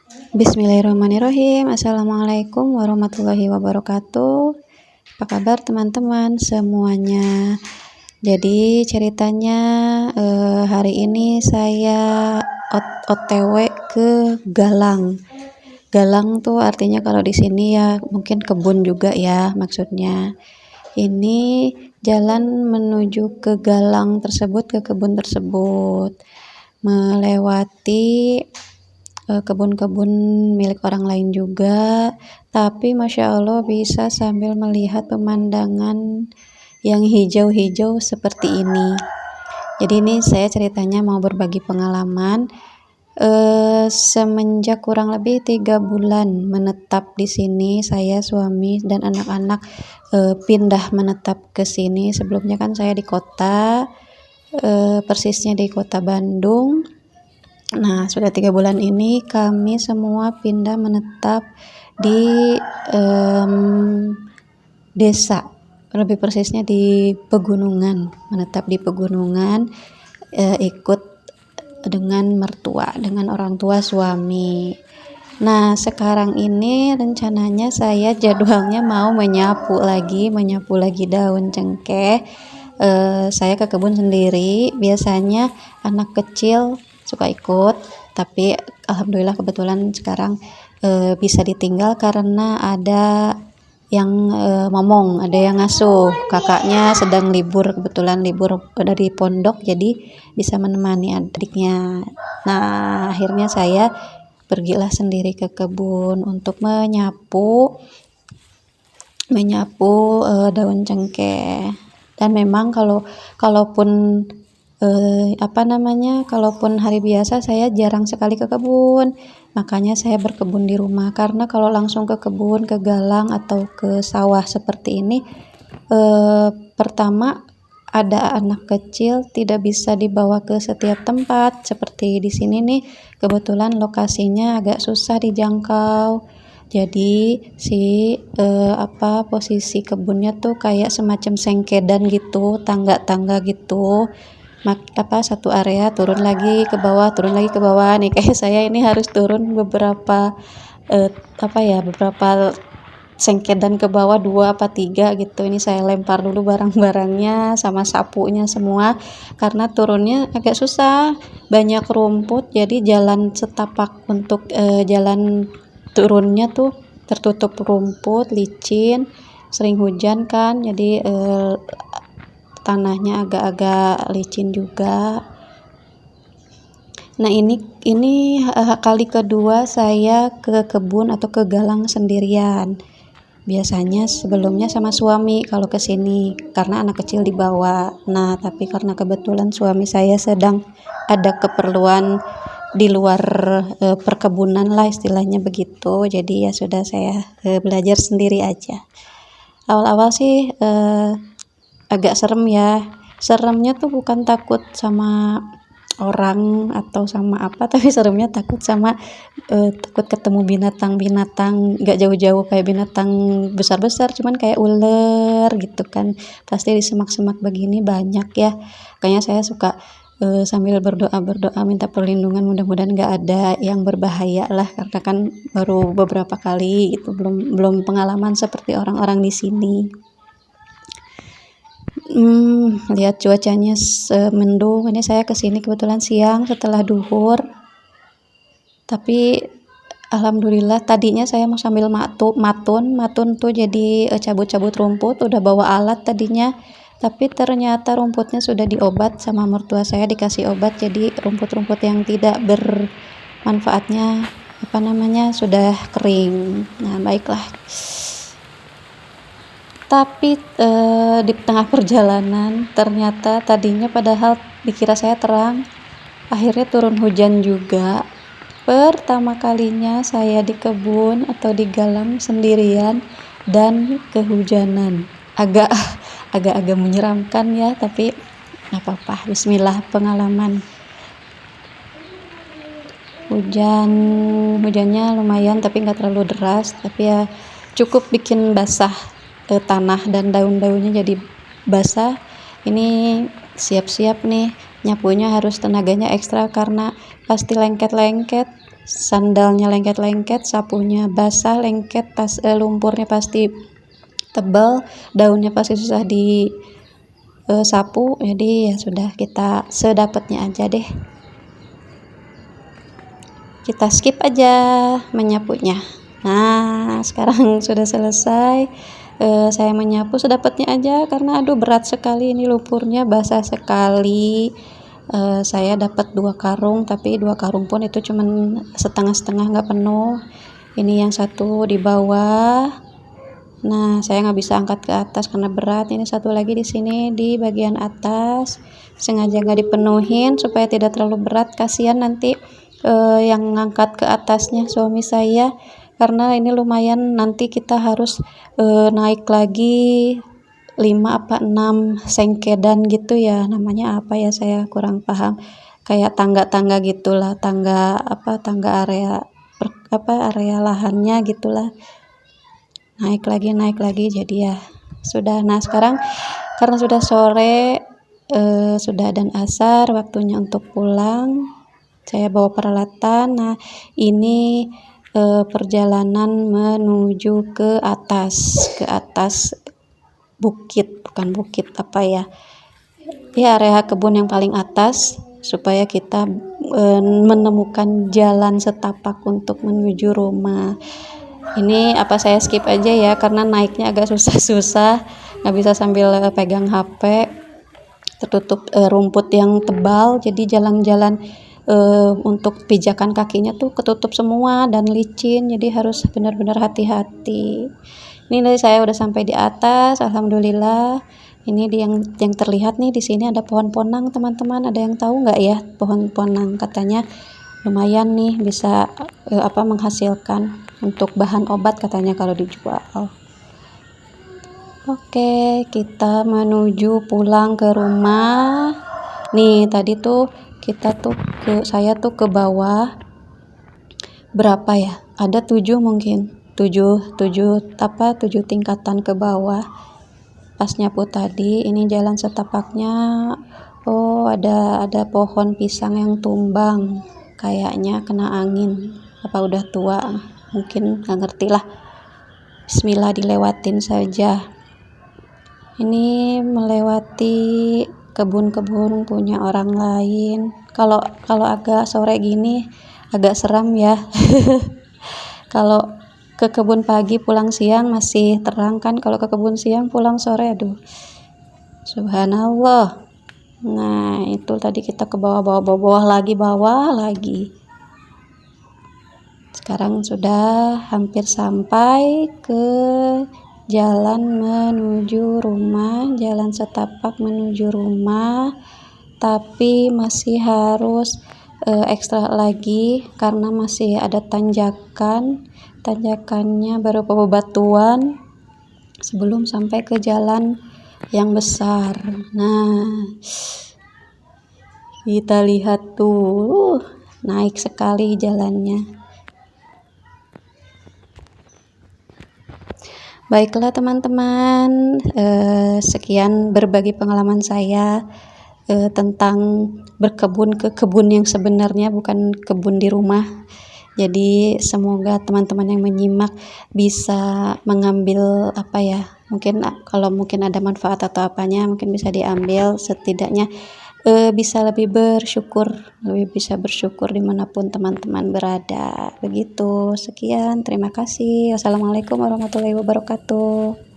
Bismillahirrahmanirrahim. Assalamualaikum warahmatullahi wabarakatuh. Apa kabar teman-teman semuanya? Jadi ceritanya hari ini saya OTW ke Galang. Galang tuh artinya kalau di sini ya mungkin kebun juga ya maksudnya. Ini jalan menuju ke Galang tersebut, ke kebun tersebut, melewati kebun-kebun milik orang lain juga, tapi Masya Allah bisa sambil melihat pemandangan yang hijau-hijau seperti ini. Jadi ini saya ceritanya mau berbagi pengalaman. Semenjak kurang lebih 3 bulan menetap di sini, saya, suami, dan anak-anak pindah menetap ke sini. Sebelumnya kan saya di kota, persisnya di kota Bandung. Nah, sudah 3 bulan ini kami semua pindah menetap di desa, lebih persisnya di pegunungan, menetap di pegunungan, ikut dengan mertua, dengan orang tua suami. Nah, sekarang ini rencananya saya jadwalnya mau menyapu lagi daun cengkeh. Saya ke kebun sendiri, biasanya anak kecil suka ikut, tapi alhamdulillah kebetulan sekarang bisa ditinggal karena ada yang ada yang ngasuh, kakaknya sedang libur, kebetulan libur dari pondok, jadi bisa menemani adiknya. Nah, akhirnya saya pergilah sendiri ke kebun untuk menyapu daun cengkeh. Dan memang kalaupun kalaupun hari biasa saya jarang sekali ke kebun, makanya saya berkebun di rumah. Karena kalau langsung ke kebun, ke galang atau ke sawah seperti ini, pertama ada anak kecil, tidak bisa dibawa ke setiap tempat. Seperti di sini nih, kebetulan lokasinya agak susah dijangkau. Jadi posisi kebunnya tuh kayak semacam sengkedan gitu, tangga-tangga gitu. Satu area turun lagi ke bawah nih, kayak saya ini harus turun beberapa beberapa sengkedan ke bawah, 2 apa 3 gitu. Ini saya lempar dulu barang-barangnya sama sapunya semua karena turunnya agak susah, banyak rumput, jadi jalan setapak untuk jalan turunnya tuh tertutup rumput, licin, sering hujan kan, jadi tanahnya agak-agak licin juga. Nah, ini kali kedua saya ke kebun atau ke galang sendirian. Biasanya sebelumnya sama suami kalau ke sini karena anak kecil dibawa. Nah, tapi karena kebetulan suami saya sedang ada keperluan di luar perkebunan lah istilahnya begitu. Jadi ya sudah, saya belajar sendiri aja. Awal-awal sih agak serem ya. Seremnya tuh bukan takut sama orang atau sama apa, tapi seremnya takut ketemu binatang-binatang nggak jauh-jauh kayak binatang besar-besar, cuman kayak ular gitu kan, pasti di semak-semak begini banyak ya. Kayaknya saya suka sambil berdoa minta perlindungan, mudah-mudahan nggak ada yang berbahaya lah, karena kan baru beberapa kali itu, belum pengalaman seperti orang-orang di sini. Lihat cuacanya mendung. Ini saya kesini kebetulan siang setelah duhur, tapi alhamdulillah tadinya saya mau sambil matun tuh, jadi cabut-cabut rumput, udah bawa alat tadinya, tapi ternyata rumputnya sudah diobat sama mertua saya, dikasih obat, jadi rumput-rumput yang tidak bermanfaatnya sudah kering. Nah, baiklah. Tapi di tengah perjalanan ternyata tadinya padahal dikira saya terang, akhirnya turun hujan juga. Pertama kalinya saya di kebun atau di galang sendirian dan kehujanan. Agak menyeramkan ya, tapi nggak apa-apa. Bismillah, pengalaman. Hujannya lumayan tapi nggak terlalu deras, tapi ya cukup bikin basah tanah dan daun-daunnya jadi basah. Ini siap-siap nih nyapunya, harus tenaganya ekstra karena pasti lengket-lengket. sandalnya lengket-lengket, sapunya basah, lengket, lumpurnya pasti tebal, daunnya pasti susah di sapu. Jadi ya sudah, kita sedapatnya aja deh, kita skip aja menyapunya. Nah, sekarang sudah selesai. Saya menyapu sedapatnya aja karena aduh berat sekali ini, lumpurnya basah sekali. Saya dapat 2 karung, tapi 2 karung pun itu cuman setengah-setengah, nggak penuh. Ini yang satu di bawah. Nah, saya nggak bisa angkat ke atas karena berat. Ini satu lagi di sini di bagian atas. Sengaja nggak dipenuhin supaya tidak terlalu berat. Kasihan nanti yang ngangkat ke atasnya suami saya, karena ini lumayan, nanti kita harus naik lagi 5 apa 6 sengkedan gitu ya, namanya apa ya, saya kurang paham, kayak tangga-tangga gitulah, tangga area area lahannya gitulah, naik lagi, jadi ya sudah. Nah, sekarang karena sudah sore, sudah adzan asar, waktunya untuk pulang. Saya bawa peralatan. Nah, ini perjalanan menuju ke atas bukit, bukan bukit apa ya, area kebun yang paling atas, supaya kita menemukan jalan setapak untuk menuju rumah. Ini apa saya skip aja ya, karena naiknya agak susah-susah, nggak bisa sambil pegang HP, tertutup rumput yang tebal, jadi jalan-jalan untuk pijakan kakinya tuh ketutup semua dan licin, jadi harus benar-benar hati-hati. Ini dari saya udah sampai di atas, alhamdulillah. Ini yang terlihat nih, di sini ada pohon ponang, teman-teman. Ada yang tahu nggak ya pohon ponang? Katanya lumayan nih, bisa menghasilkan untuk bahan obat katanya kalau dijual. Oke, kita menuju pulang ke rumah. Nih, tadi tuh saya tuh ke bawah berapa ya? Ada 7 mungkin. 7 tingkatan ke bawah. Pas nyapu tadi, ini jalan setapaknya. Oh, ada pohon pisang yang tumbang. Kayaknya kena angin. Apa udah tua? Mungkin nggak ngerti lah. Bismillah, dilewatin saja. Ini melewati kebun-kebun punya orang lain. Kalau agak sore gini agak seram ya. Kalau ke kebun pagi pulang siang masih terang kan, kalau ke kebun siang pulang sore, aduh, subhanallah. Nah, itu tadi kita ke bawah lagi. Sekarang sudah hampir sampai ke jalan menuju rumah, jalan setapak menuju rumah, tapi masih harus ekstra lagi karena masih ada tanjakannya berupa bebatuan sebelum sampai ke jalan yang besar. Nah, kita lihat tuh, naik sekali jalannya. Baiklah teman-teman, sekian berbagi pengalaman saya tentang berkebun ke kebun yang sebenarnya, bukan kebun di rumah. Jadi semoga teman-teman yang menyimak bisa mengambil mungkin kalau mungkin ada manfaat atau apanya, mungkin bisa diambil, setidaknya bisa bisa bersyukur dimanapun teman-teman berada. Begitu, sekian, terima kasih. Wassalamualaikum warahmatullahi wabarakatuh.